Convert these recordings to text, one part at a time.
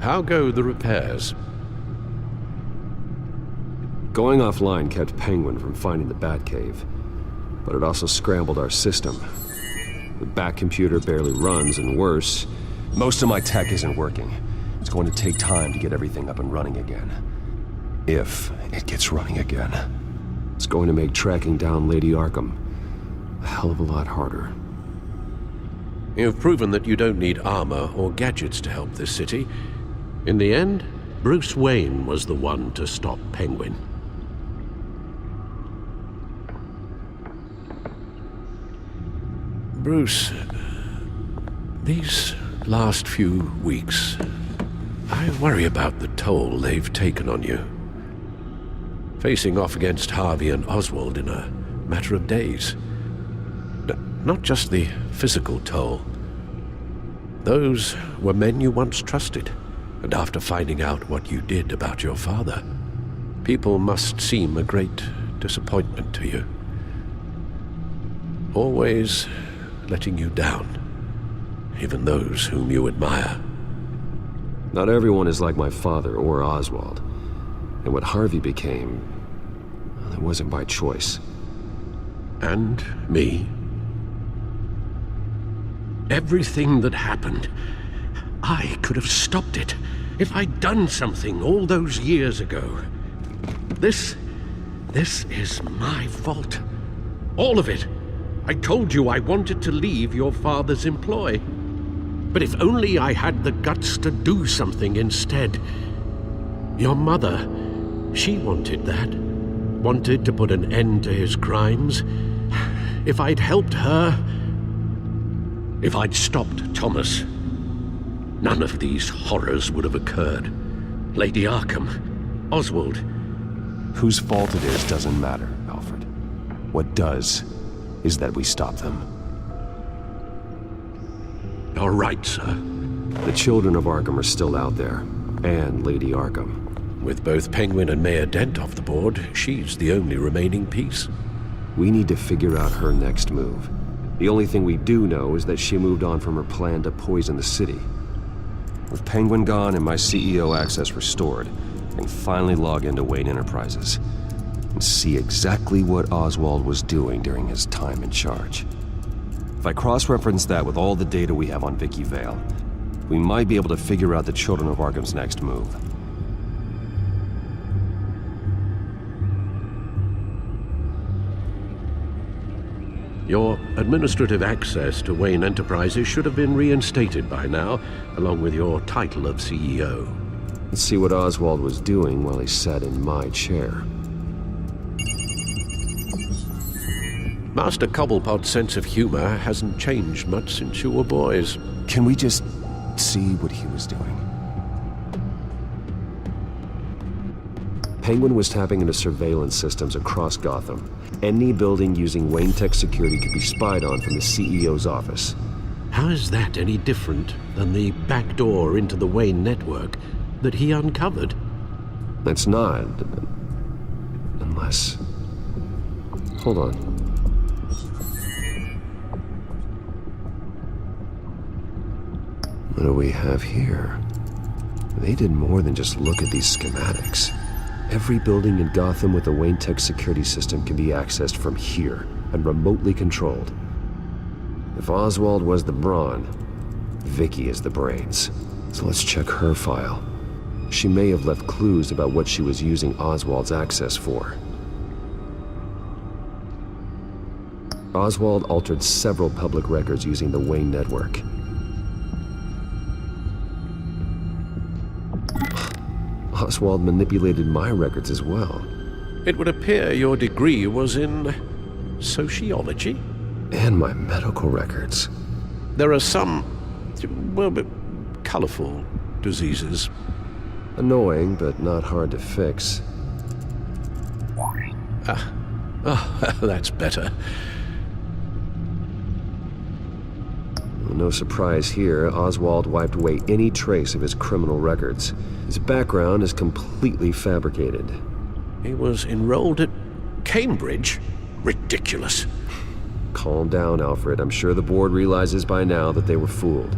How go the repairs? Going offline kept Penguin from finding the Batcave, but it also scrambled our system. The Bat computer barely runs, and worse, most of my tech isn't working. It's going to take time to get everything up and running again. If it gets running again. It's going to make tracking down Lady Arkham a hell of a lot harder. You've proven that you don't need armor or gadgets to help this city. In the end, Bruce Wayne was the one to stop Penguin. Bruce, these last few weeks, I worry about the toll they've taken on you. Facing off against Harvey and Oswald in a matter of days. Not just the physical toll. Those were men you once trusted, and after finding out what you did about your father, people must seem a great disappointment to you. Always letting you down, even those whom you admire. Not everyone is like my father or Oswald. And what Harvey became, well, it wasn't by choice. And me. Everything that happened, I could have stopped it if I'd done something all those years ago. This is my fault. All of it. I told you I wanted to leave your father's employ. But if only I had the guts to do something instead. Your mother, she wanted that. Wanted to put an end to his crimes. If I'd helped her, if I'd stopped Thomas, none of these horrors would have occurred. Lady Arkham, Oswald. Whose fault it is doesn't matter, Alfred. What does is that we stop them. All right, sir. The children of Arkham are still out there, and Lady Arkham. With both Penguin and Mayor Dent off the board, she's the only remaining piece. We need to figure out her next move. The only thing we do know is that she moved on from her plan to poison the city. With Penguin gone and my CEO access restored, I can finally log into Wayne Enterprises and see exactly what Oswald was doing during his time in charge. If I cross-reference that with all the data we have on Vicky Vale, we might be able to figure out the Children of Arkham's next move. Your administrative access to Wayne Enterprises should have been reinstated by now, along with your title of CEO. Let's see what Oswald was doing while he sat in my chair. Master Cobblepot's sense of humor hasn't changed much since you were boys. Can we just see what he was doing? Penguin was tapping into surveillance systems across Gotham. Any building using Wayne Tech security could be spied on from the CEO's office. How is that any different than the back door into the Wayne network that he uncovered? It's not. Unless... Hold on. What do we have here? They did more than just look at these schematics. Every building in Gotham with a Wayne Tech security system can be accessed from here and remotely controlled. If Oswald was the brawn, Vicky is the brains. So let's check her file. She may have left clues about what she was using Oswald's access for. Oswald altered several public records using the Wayne network. Oswald manipulated my records as well. It would appear your degree was in sociology? And my medical records. There are some, well, colorful diseases. Annoying, but not hard to fix. That's better. No surprise here, Oswald wiped away any trace of his criminal records. His background is completely fabricated. He was enrolled at Cambridge? Ridiculous. Calm down, Alfred. I'm sure the board realizes by now that they were fooled.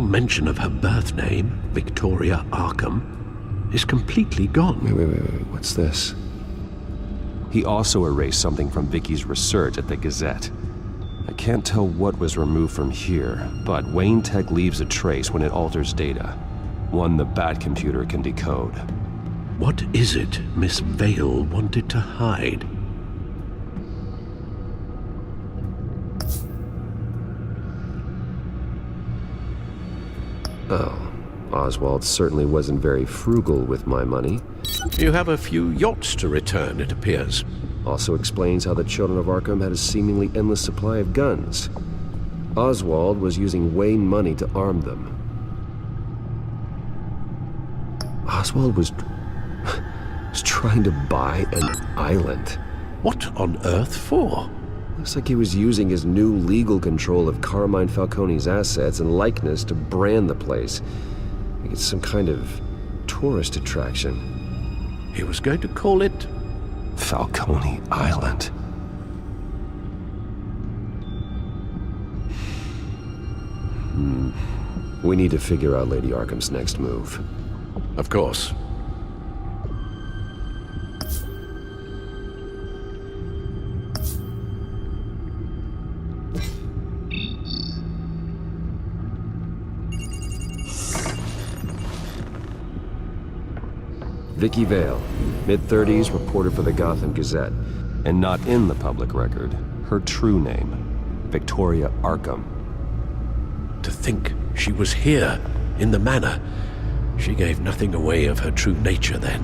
mention of her birth name, Victoria Arkham, is completely gone. Wait, what's this? He also erased something from Vicky's research at the Gazette. I can't tell what was removed from here, but Wayne Tech leaves a trace when it alters data. One the Bat computer can decode. What is it Miss Vale wanted to hide? Oh, Oswald certainly wasn't very frugal with my money. You have a few yachts to return, it appears. Also explains how the children of Arkham had a seemingly endless supply of guns. Oswald was using Wayne money to arm them. Oswald was trying to buy an island. What on earth for? Looks like he was using his new legal control of Carmine Falcone's assets and likeness to brand the place. Like it's some kind of tourist attraction. He was going to call it Falcone Island. We need to figure out Lady Arkham's next move. Of course. Vicky Vale, mid-30s, reporter for the Gotham Gazette. And not in the public record, her true name, Victoria Arkham. To think she was here, in the manor. She gave nothing away of her true nature then.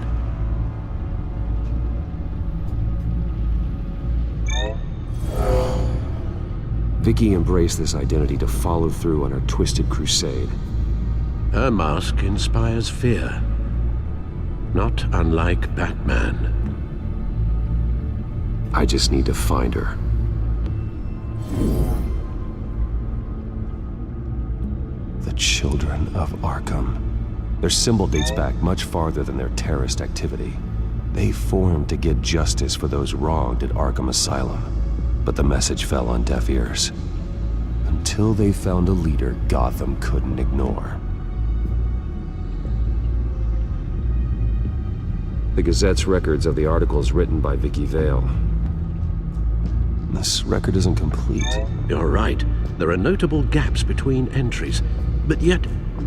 Vicky embraced this identity to follow through on her twisted crusade. Her mask inspires fear. Not unlike Batman. I just need to find her. The Children of Arkham. Their symbol dates back much farther than their terrorist activity. They formed to get justice for those wronged at Arkham Asylum. But the message fell on deaf ears. Until they found a leader Gotham couldn't ignore. The Gazette's records of the articles written by Vicky Vale. This record isn't complete. You're right. There are notable gaps between entries. But yet,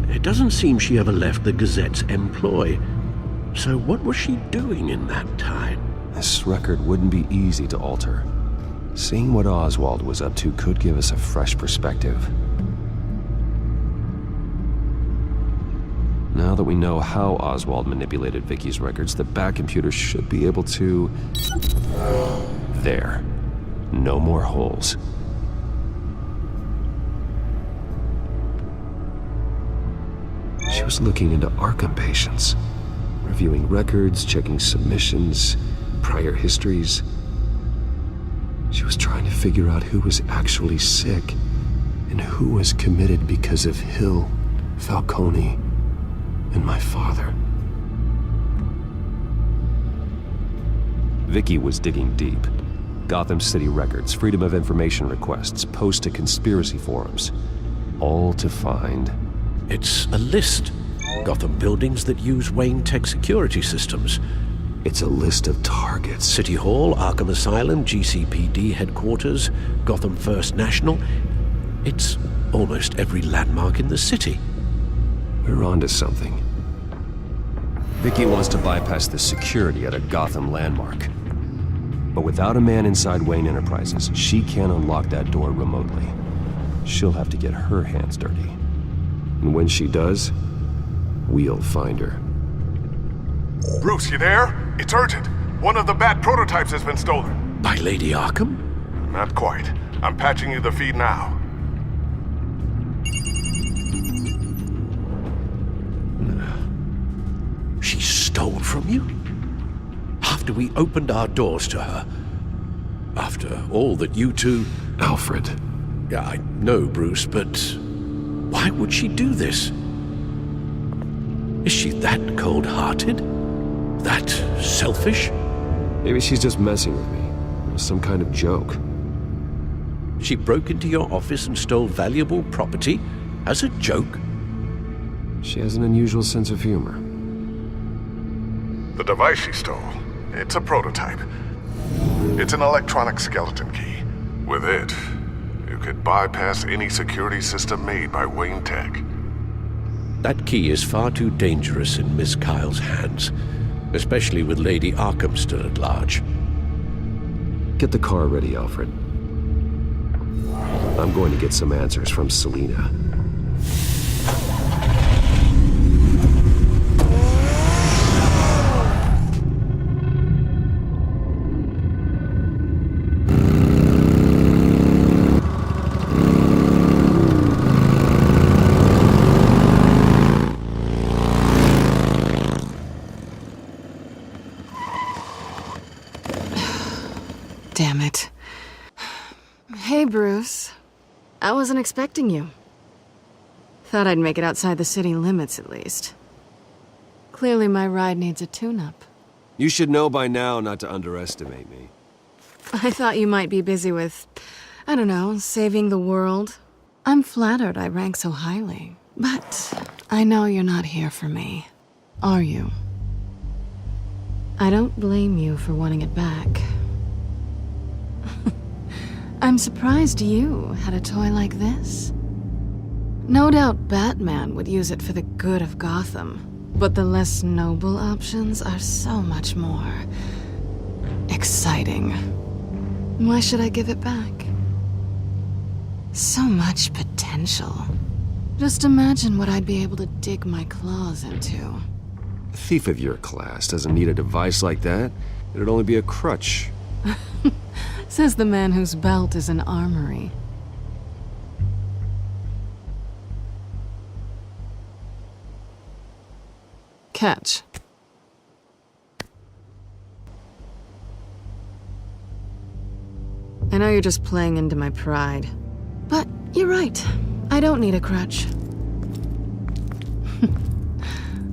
it doesn't seem she ever left the Gazette's employ. So what was she doing in that time? This record wouldn't be easy to alter. Seeing what Oswald was up to could give us a fresh perspective. Now that we know how Oswald manipulated Vicky's records, the Bat computer should be able to... There. No more holes. She was looking into Arkham patients, reviewing records, checking submissions, prior histories. She was trying to figure out who was actually sick and who was committed because of Hill, Falcone, and my father. Vicky was digging deep. Gotham City records, Freedom of Information requests, posts to conspiracy forums. All to find... It's a list. Gotham buildings that use Wayne Tech security systems. It's a list of targets. City Hall, Arkham Asylum, GCPD headquarters, Gotham First National. It's almost every landmark in the city. We're onto something. Vicky wants to bypass the security at a Gotham landmark. But without a man inside Wayne Enterprises, she can't unlock that door remotely. She'll have to get her hands dirty. And when she does, we'll find her. Bruce, you there? It's urgent. One of the Bat prototypes has been stolen. By Lady Arkham? Not quite. I'm patching you the feed now. She stole from you? After we opened our doors to her? After all that you two... Alfred. Yeah, I know, Bruce, but why would she do this? Is she that cold-hearted? That selfish? Maybe she's just messing with me. It was some kind of joke. She broke into your office and stole valuable property as a joke? She has an unusual sense of humor. The device she stole, it's a prototype. It's an electronic skeleton key. With it, you could bypass any security system made by Wayne Tech. That key is far too dangerous in Miss Kyle's hands, especially with Lady Arkham still at large. Get the car ready, Alfred. I'm going to get some answers from Selina. Damn it. Hey, Bruce. I wasn't expecting you. Thought I'd make it outside the city limits, at least. Clearly my ride needs a tune-up. You should know by now not to underestimate me. I thought you might be busy with, I don't know, saving the world. I'm flattered I rank so highly. But I know you're not here for me, are you? I don't blame you for wanting it back. I'm surprised you had a toy like this. No doubt Batman would use it for the good of Gotham, but the less noble options are so much more exciting. Why should I give it back? So much potential. Just imagine what I'd be able to dig my claws into. A thief of your class doesn't need a device like that. It'd only be a crutch. Says the man whose belt is an armory. Catch. I know you're just playing into my pride, but you're right. I don't need a crutch.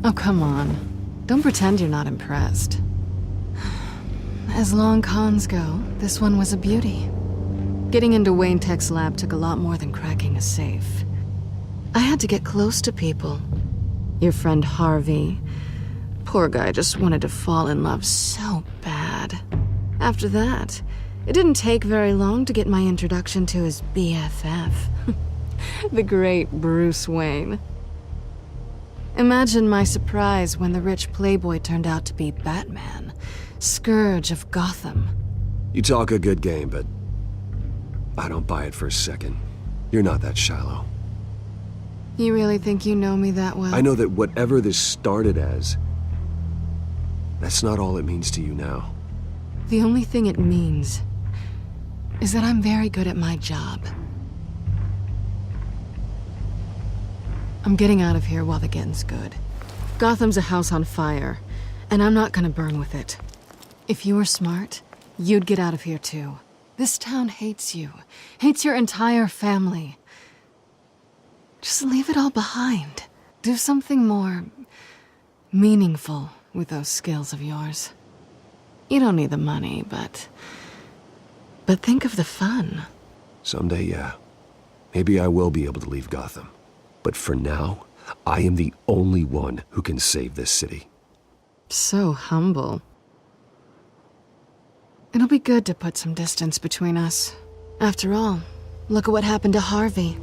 Oh, come on. Don't pretend you're not impressed. As long cons go, this one was a beauty. Getting into Wayne Tech's lab took a lot more than cracking a safe. I had to get close to people. Your friend Harvey. Poor guy just wanted to fall in love so bad. After that, it didn't take very long to get my introduction to his BFF. The great Bruce Wayne. Imagine my surprise when the rich playboy turned out to be Batman, Scourge of Gotham. You talk a good game, but I don't buy it for a second. You're not that shallow. You really think you know me that well? I know that whatever this started as, that's not all it means to you now. The only thing it means is that I'm very good at my job. I'm getting out of here while the getting's good. Gotham's a house on fire, and I'm not gonna burn with it. If you were smart, you'd get out of here too. This town hates you, hates your entire family. Just leave it all behind. Do something more meaningful with those skills of yours. You don't need the money, but think of the fun. Someday, yeah. Maybe I will be able to leave Gotham. But for now, I am the only one who can save this city. So humble. It'll be good to put some distance between us. After all, look at what happened to Harvey.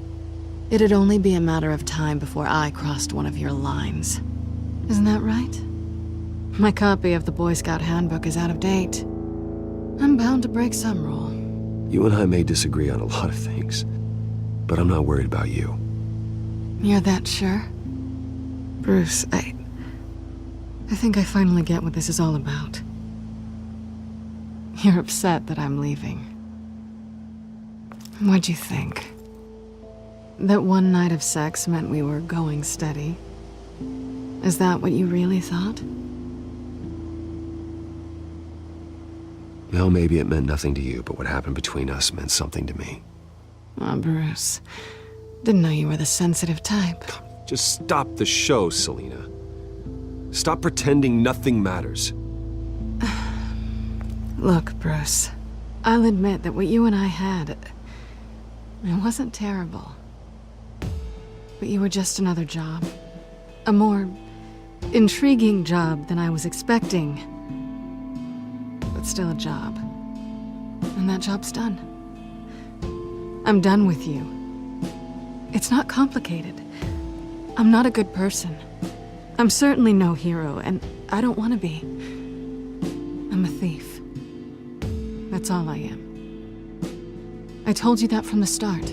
It'd only be a matter of time before I crossed one of your lines. Isn't that right? My copy of the Boy Scout Handbook is out of date. I'm bound to break some rule. You and I may disagree on a lot of things, but I'm not worried about you. You're that sure? Bruce, I think I finally get what this is all about. You're upset that I'm leaving. What'd you think? That one night of sex meant we were going steady? Is that what you really thought? Well, maybe it meant nothing to you, but what happened between us meant something to me. Oh, Bruce. Didn't know you were the sensitive type. Just stop the show, Selina. Stop pretending nothing matters. Look, Bruce. I'll admit that what you and I had, it wasn't terrible. But you were just another job. A more intriguing job than I was expecting. But still a job. And that job's done. I'm done with you. It's not complicated. I'm not a good person. I'm certainly no hero, and I don't want to be. I'm a thief. That's all I am. I told you that from the start.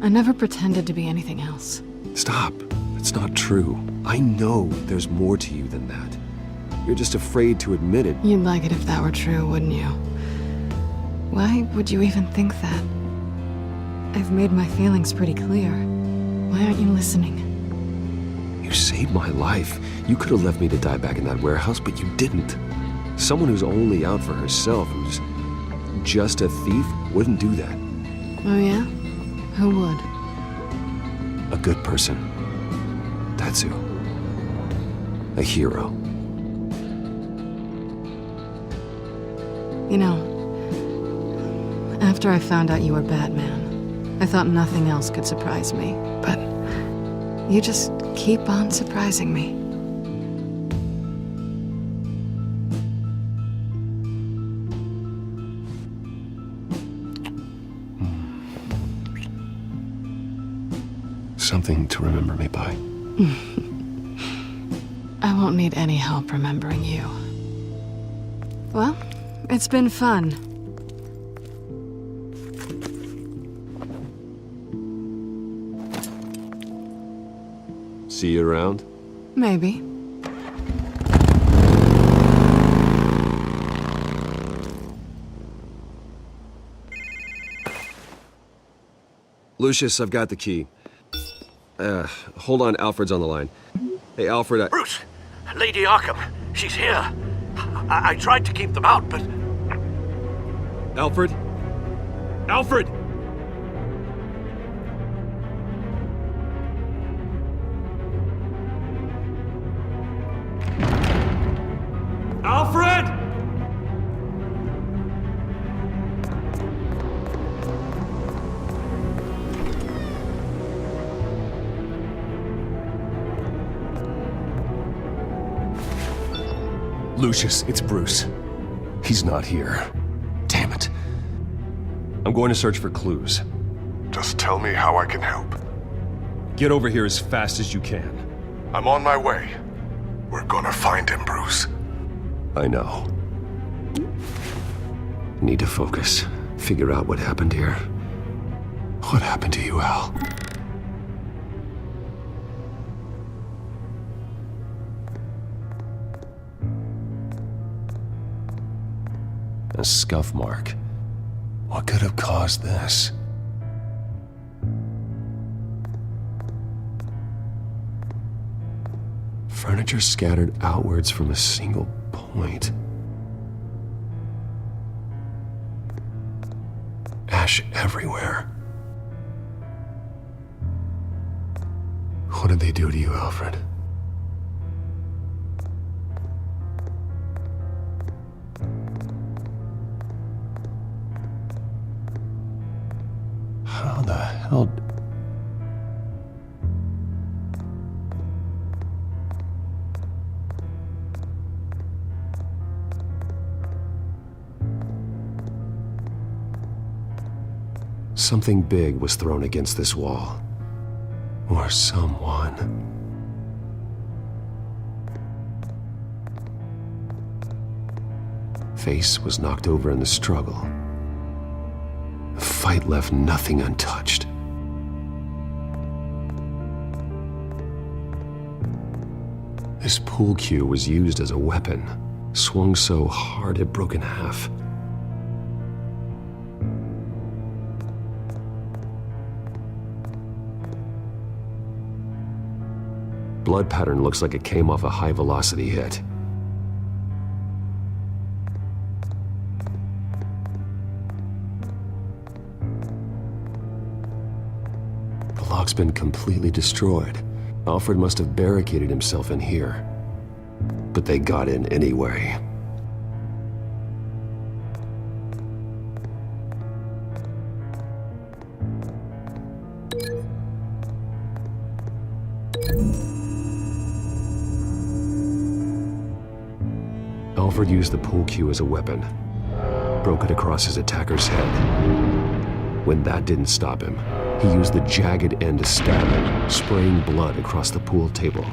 I never pretended to be anything else. Stop. It's not true. I know there's more to you than that. You're just afraid to admit it. You'd like it if that were true, wouldn't you? Why would you even think that? I've made my feelings pretty clear. Why aren't you listening? You saved my life. You could have left me to die back in that warehouse, but you didn't. Someone who's only out for herself, who's just a thief, wouldn't do that. Oh yeah? Who would? A good person. That's who. A hero. You know, after I found out you were Batman, I thought nothing else could surprise me. But you just keep on surprising me. Something to remember me by. I won't need any help remembering you. Well, it's been fun. See you around? Maybe. Lucius, I've got the key. Hold on, Alfred's on the line. Hey, Alfred, Bruce! Lady Arkham, she's here. I tried to keep them out, but... Alfred? Alfred! Alfred! Lucius, it's Bruce. He's not here. Damn it. I'm going to search for clues. Just tell me how I can help. Get over here as fast as you can. I'm on my way. We're gonna find him, Bruce. I know. Need to focus. Figure out what happened here. What happened to you, Al? A scuff mark. What could have caused this? Furniture scattered outwards from a single point. Ash everywhere. What did they do to you, Alfred? How the hell... Something big was thrown against this wall. Or someone. Face was knocked over in the struggle. The fight left nothing untouched. This pool cue was used as a weapon, swung so hard it broke in half. Blood pattern looks like it came off a high-velocity hit. The lock's been completely destroyed. Alfred must have barricaded himself in here. But they got in anyway. Alfred used the pool cue as a weapon, broke it across his attacker's head. When that didn't stop him, he used the jagged end to stab him, spraying blood across the pool table.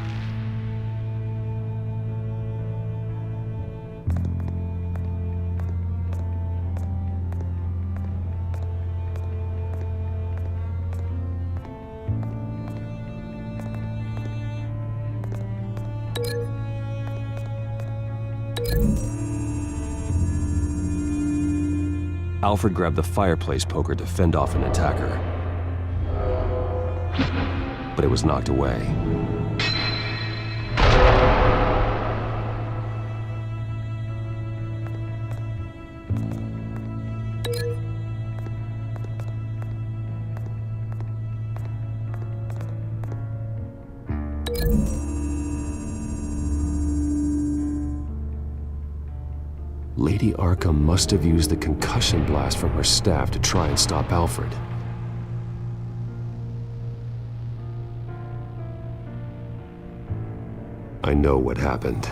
Alfred grabbed the fireplace poker to fend off an attacker, but it was knocked away. Lady Arkham must have used the concussion blast from her staff to try and stop Alfred. I know what happened.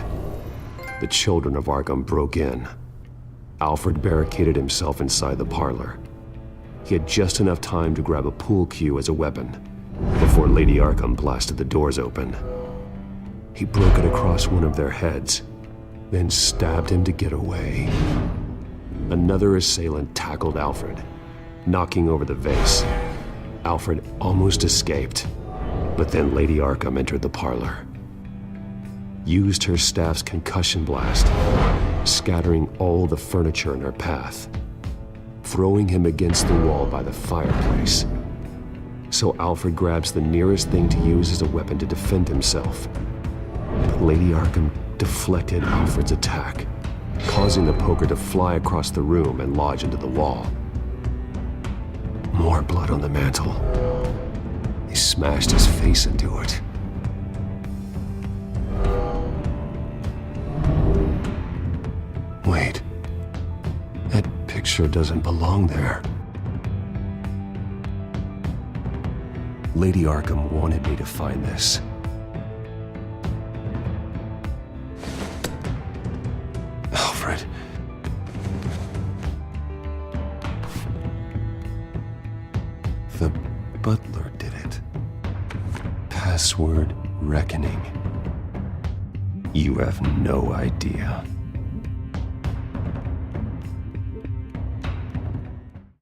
The children of Arkham broke in. Alfred barricaded himself inside the parlor. He had just enough time to grab a pool cue as a weapon before Lady Arkham blasted the doors open. He broke it across one of their heads, then stabbed him to get away. Another assailant tackled Alfred, knocking over the vase. Alfred almost escaped, but then Lady Arkham entered the parlor, used her staff's concussion blast, scattering all the furniture in her path, throwing him against the wall by the fireplace. So Alfred grabs the nearest thing to use as a weapon to defend himself. But Lady Arkham deflected Alfred's attack, causing the poker to fly across the room and lodge into the wall. More blood on the mantel. He smashed his face into it. Wait, that picture doesn't belong there. Lady Arkham wanted me to find this. Alfred. The butler did it. Password reckoning. You have no idea.